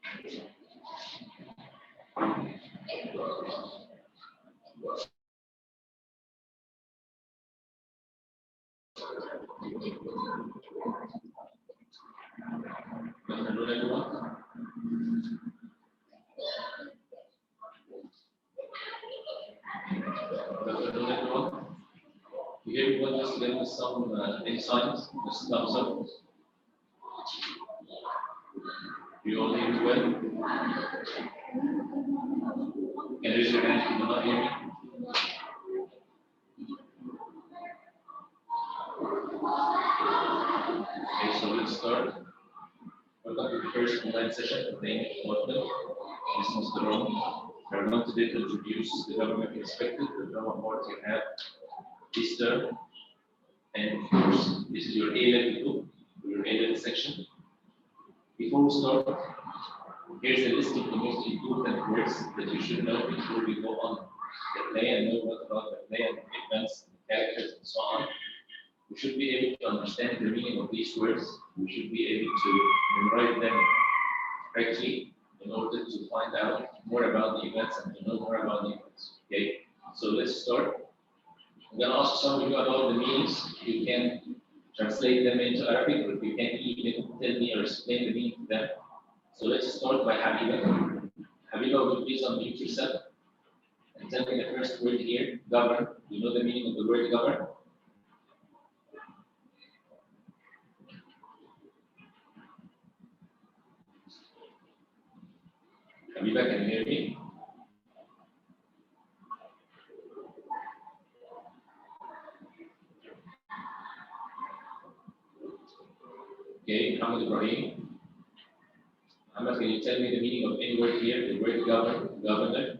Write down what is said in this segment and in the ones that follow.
Here we want just to get some insights, just thumbs up. You all hear me well? Can you raise your hand if you do not hear me? Okay, so let's start. Welcome to the first online session of the English department. This is Mr. Rami. We are going today to introduce the government perspective, the drama part you have this term. And of course, this is your A-level 2, your A-level section. Before we start, here's a list of the most important words that you should know before we go on the play and know what about the play and the events, and the characters, and so on. We should be able to understand the meaning of these words. We should be able to memorize them correctly in order to find out more about the events and to know more about the events. Okay, so let's start. I'm going to ask some of you about the meanings. You can translate them into Arabic, or you can even tell me or explain the meaning to them. So let's start by Habiba. Habiba, would you please unmute yourself and tell me the first word here, govern. You know the meaning of the word govern? Habiba, can you hear me? Okay, Muhammad Ibrahim. Muhammad, can you tell me the meaning of any word here, the word govern, governor?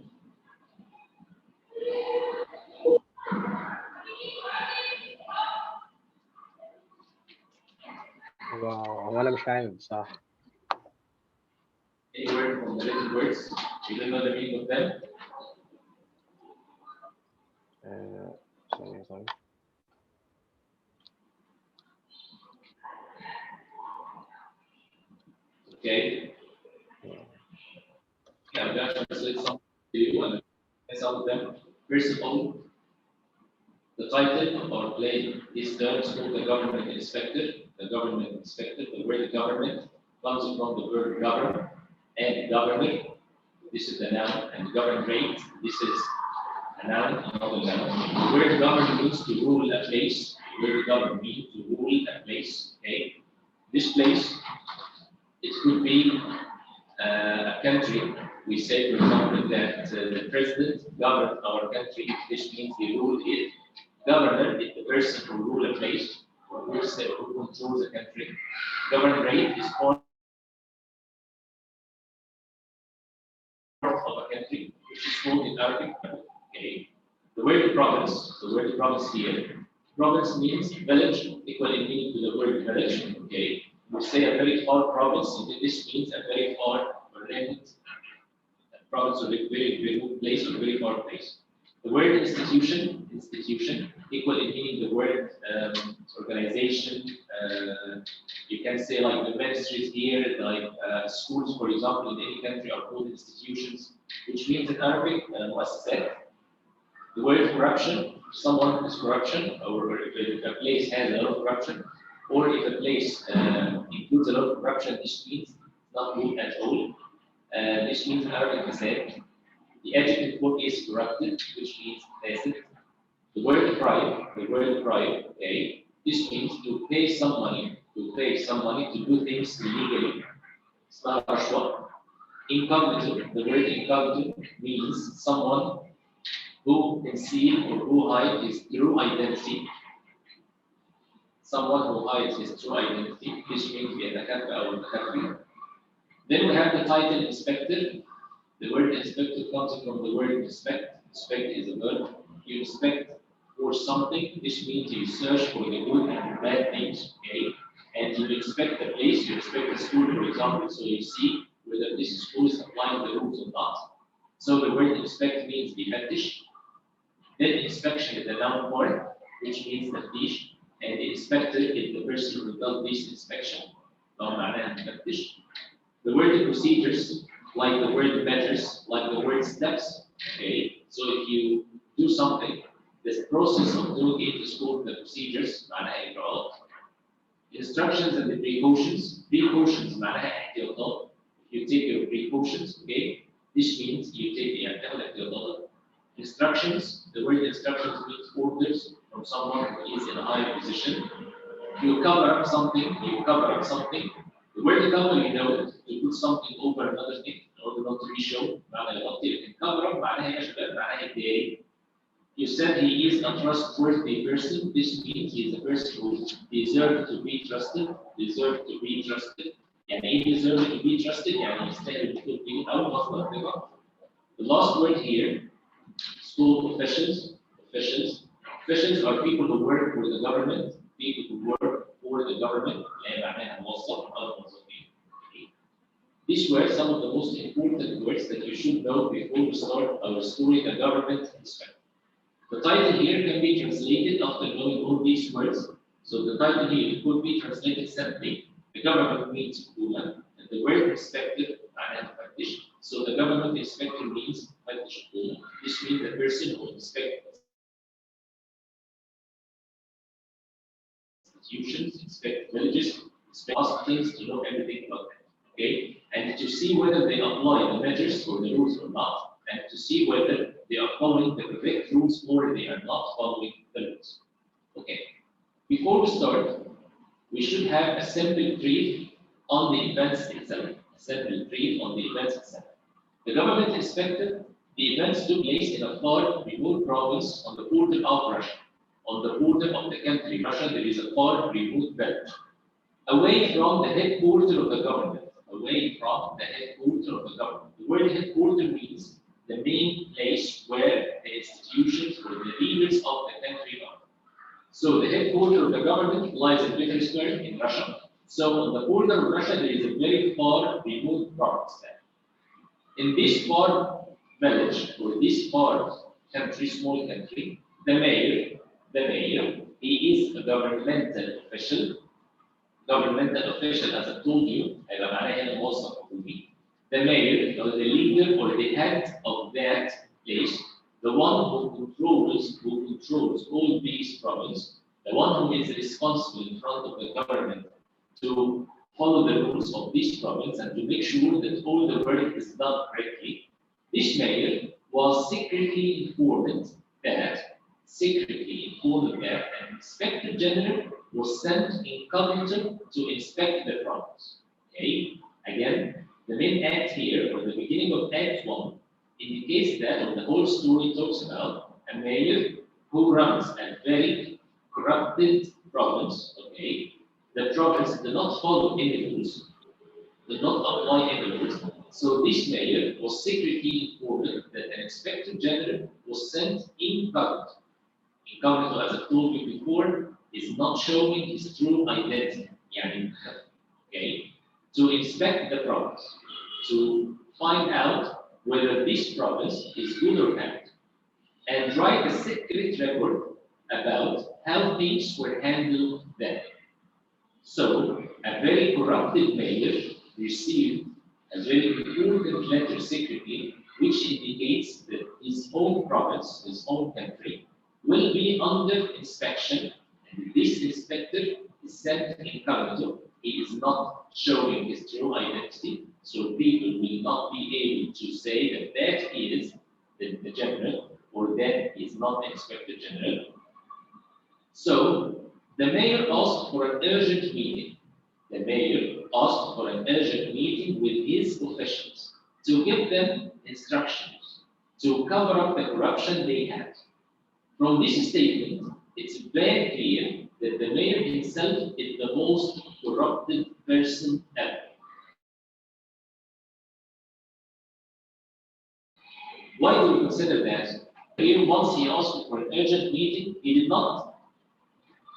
هو أنا مش عارف بصراحة. Any word from the little words? You don't know the meaning of them? Sorry. Okay. Yeah, I'm going to translate some to you and some of them. First of all, the title of our play is called the government inspector. The government inspector. The word government comes from the word govern and governor. This is the noun, and government. This is a noun, another noun. The word govern means to rule a place. The word govern means to rule a place. Okay. This place, it could be a country. We say, for example, that the president governs our country. This means he ruled it. Governor is the person who rules a place, or who controls a country. Governorate is part of a country, which is called in Arabic. Okay. The word province here. Province means village, equal in meaning to the word village. Okay. We say a very far province. This means a very far or remote province, or a very remote place, or a very far place. The word institution, equal in meaning the word organization. You can say like the ministries here, like schools, for example, in any country are called institutions, which means in Arabic, muassasat. The word corruption, someone is corruption, or if a place has a lot of corruption, or if a place includes a lot of corruption, this means not good at all. This means in Arabic, fasad. The adjective form is corrupted, which means fasad. The word bribe, okay, this means to pay some money, to do things illegally. It's not rashwa. Incognito, the word incognito means someone who conceals or who hides his true identity. Someone who hides his true identity, this means the Then we have the title inspector. The word inspector comes from the word inspect. Inspect is a verb. You inspect for something. This means you search for the good and the bad things. Okay, and you inspect the place. You inspect the school, for example, so you see whether this school is applying the rules or not. So the word inspect means يفتش. Then inspection is the noun form, which means تفتيش, and the inspector is the person who does this inspection. معناها تفتش. The word procedures, like the word measures, like the word steps. Okay, so if you do something, this process of doing it is called the procedures. معناها إجراءات. Instructions and the precautions. Precautions معناها احتياطات. You take your precautions. Okay, this means you take the احتياطات. Instructions. The word instructions means orders from someone who is in a higher position. You cover up something. You cover up something. The word cover, you know it. You put something over another thing in order not to be shown. معناها يغطي. لكن cover up معناها يا شباب معناها يداري. You said he is a trustworthy person. This means he is a person who deserves to be trusted. Deserves to be trusted. يعني ايه deserves to be trusted؟ يعني يستاهل تكون فيه أو مصدر ثقة. The last word here, school officials. Officials are people who work for the government. People who work for the government. يعني معناها موظف أو موظفين. These were some of the most important words that you should know before we start our story, the government inspector. The title here can be translated after knowing all these words. So the title here could be translated simply. The government means حكومة, and the word inspector معناها مفتش. So the government inspector means مفتش حكومة. This means the person who inspects institutions, inspect villages, inspect hospitals to know everything about them. Okay, and to see whether they apply the measures or the rules or not, and to see whether they are following the correct rules or they are not following the rules. Okay, before we start, we should have a simple brief on the events itself. A simple brief on the events itself. The government inspected the events took place in a far remote province on the border of Russia. On the border of the country Russia, there is a far remote village, away from the headquarters of the government. Away from the headquarters of the government. The word headquarters means the main place where the institutions or the leaders of the country are. So the headquarters of the government lies in Petersburg in Russia. So on the border of Russia, there is a very far remote province there. In this far village or this far country, small country, the mayor, he is a governmental official. Governmental official, as I told you, هيبقى معناها هنا موظف حكومي. The mayor or the leader or the head of that place, the one who controls all these provinces, the one who is responsible in front of the government to follow the rules of this province and to make sure that all the work is done correctly. This mayor was secretly informed that an inspector general was sent incognito to inspect the province. Okay, again. The main act here, or the beginning of Act 1, indicates that, or the whole story talks about, a mayor who runs a very corrupted province. Okay, the province did not follow any rules, did not apply any rules. So this mayor was secretly informed that an inspector general was sent incognito. Incognito, as I told you before, is not showing his true identity. Okay. To inspect the province, to find out whether this province is good or bad, and write a secret report about how things were handled there. So, a very corrupted mayor received a very important letter secretly, which indicates that his own province, his own country, will be under inspection, and this inspector is sent incognito. He is not showing his true identity, so people will not be able to say that that is the general or that is not the inspector general. So the mayor asked for an urgent meeting. The mayor asked for an urgent meeting with his officials to give them instructions to cover up the corruption they had. From this statement, it's very clear that the mayor himself is the most corrupted person ever. Why do we consider that? Here, once he asked for an urgent meeting, he did not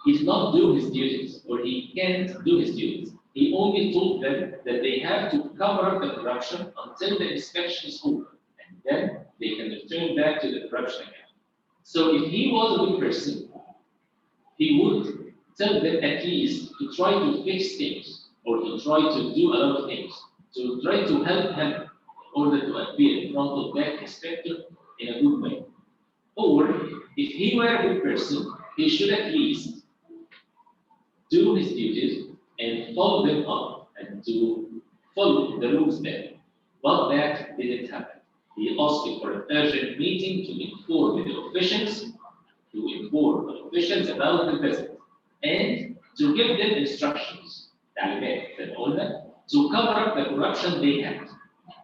do his duties, or he can't do his duties. He only told them that they have to cover up the corruption until the inspection is over, and then they can return back to the corruption again. So if he was a good person, he would tell them at least to try to fix things or to try to do a lot of things, to try to help him in order to appear in front of that inspector in a good way. Or if he were a good person, he should at least do his duties and follow them up and to follow the rules there. But that didn't happen. He asked for an urgent meeting to inform the officials, about the visit and to give them instructions to cover up the corruption they had.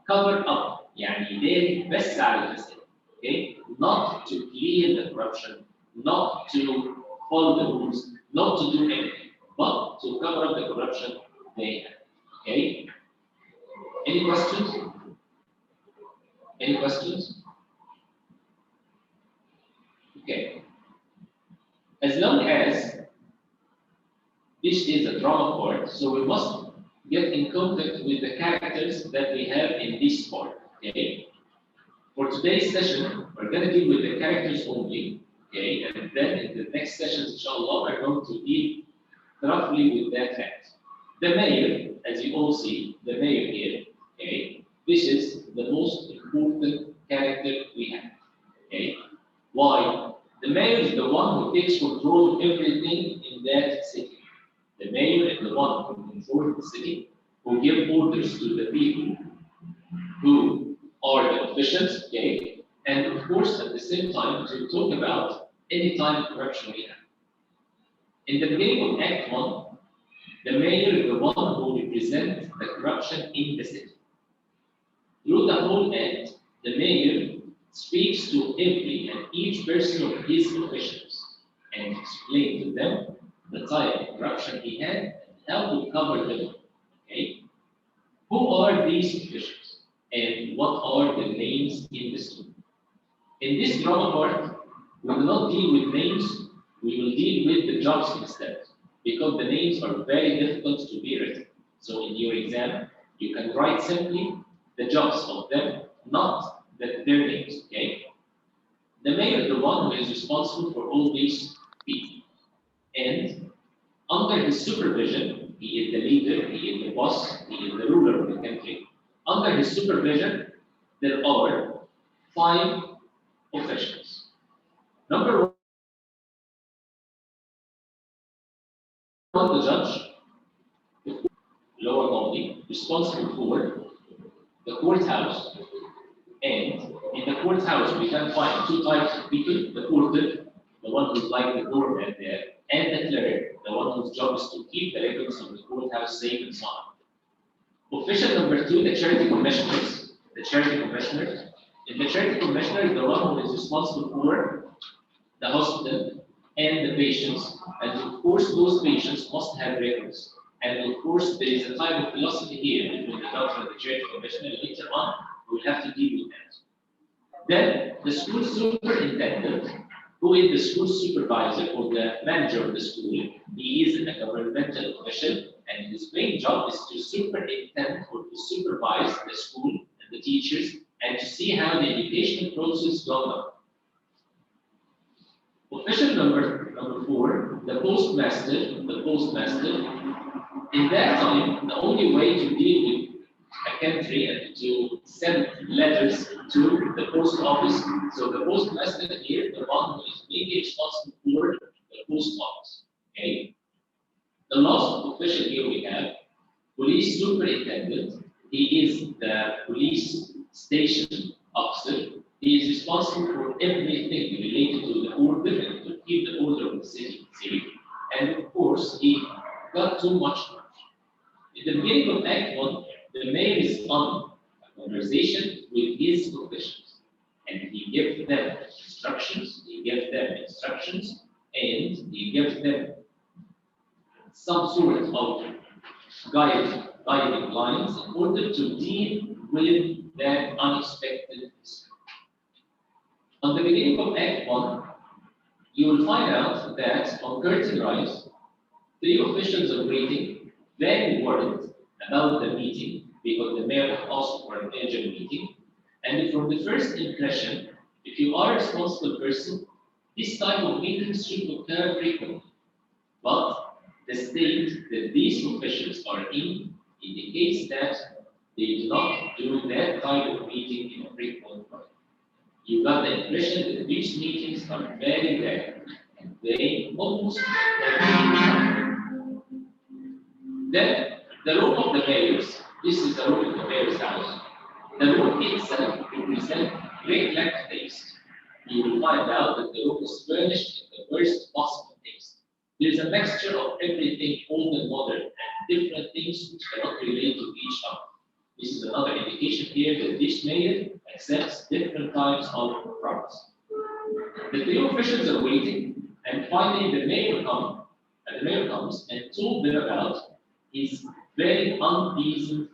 Cover up, يعني يداري بس على الفساد. Okay? Not to clear the corruption, not to follow the rules, not to do anything, but to cover up the corruption they had. Okay? Any questions? Any questions? Okay. As long as this is a drama part, so we must get in contact with the characters that we have in this part. Okay. For today's session, we're going to deal with the characters only. Okay, and then in the next sessions, inshallah, we're going to deal roughly with that fact. The mayor, as you all see, the mayor here. Okay, this is the most important character we have. Okay, why? The mayor is the one who takes control of everything in that city. The mayor is the one who controls the city, who gives orders to the people who are the officials, okay? And of course, at the same time, to talk about any type of corruption we have. In the beginning of Act 1, the mayor is the one who represents the corruption in the city. Through the whole act, the mayor speaks to every and each person of his officials and explains to them the type of corruption he had and how to cover them. Okay? Who are these officials and what are the names in the story? In this drama part, we will not deal with names, we will deal with the jobs instead, because the names are very difficult to be written. So in your exam, you can write simply the jobs of them, not their names, okay? The mayor is the one who is responsible for all these people. And under his supervision, he is the leader, he is the boss, he is the ruler of the country. Under his supervision, there are 5 officials. Number 1, the judge, the lower body, responsible for the courthouse. And in the courthouse, we can find 2 types of people: the porter, the one who's like the doorman there, and the clerk, the one whose job is to keep the records of the courthouse safe and so on. Official number 2, the charity commissioners. The charity commissioner. And the charity commissioner is the one who is responsible for the hospital and the patients. And of course, those patients must have records. And of course, there is a type of philosophy here between the doctor and the charity commissioner. Later on, we'll have to deal with that. Then the school superintendent, who is the school supervisor or the manager of the school. He is a governmental official, and his main job is to superintend or to supervise the school and the teachers and to see how the educational process goes on. Official number 4, the postmaster. In that time, the only way to deal with a country and to send letters to the post office. So the postmaster here, the one who is mainly responsible for the post office. Okay. The last official here we have police superintendent. He is the police station officer. He is responsible for everything related to the order and to keep the order of the city safe. And of course, he got too much. In the beginning of Act 1, the mayor is on a conversation with his officials, and he gives them instructions, and he gives them some sort of guiding lines in order to deal with that unexpected incident. On the beginning of Act 1, you will find out that on curtain rise, 3 officials are waiting, very worried about the meeting because the mayor asked for an urgent meeting. And from the first impression, if you are a responsible person, this type of meetings should occur frequently. But the state that these officials are in indicates that They do not do that kind of meeting in a frequent way. You got the impression that these meetings are very rare and they almost never happen. Then the role of the mayors, this is the role of the mayor's house. The room itself represents great lack of taste. You will find out that the room is furnished in the worst possible taste. There is a mixture of everything old and modern and different things which cannot relate to each other. This is another indication here that this mayor accepts different types of products. The three officials are waiting, and finally the mayor comes and told them about his very unpleasant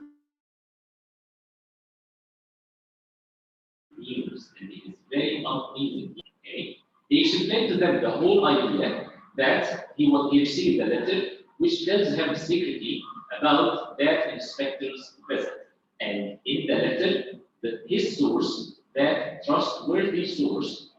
news, and it is very unpleasant. Okay? He explained to them the whole idea that he received a letter which tells him secretly about that inspector's visit. And in the letter, his source, that trustworthy source,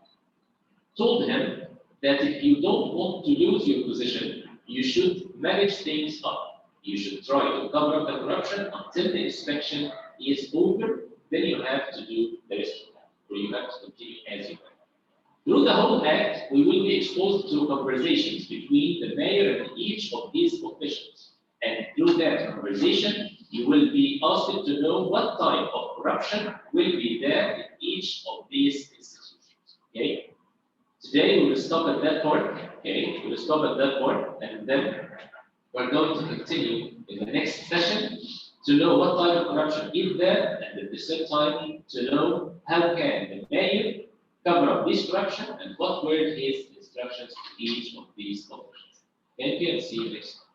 told him that if you don't want to lose your position, you should manage things up. You should try to cover up the corruption until the inspection is over. Then you have to do the rest of that, or you have to continue as you go. Through the whole act, we will be exposed to conversations between the mayor and each of these officials. And through that conversation, you will be asked to know what type of corruption will be there in each of these institutions. Okay? Today we will stop at that part. Okay? We will stop at that part, and then we're going to continue in the next session to know what type of corruption is there, and at the same time to know how can the mayor cover up this corruption and what were his instructions to each of these officials. Thank you and see you next time.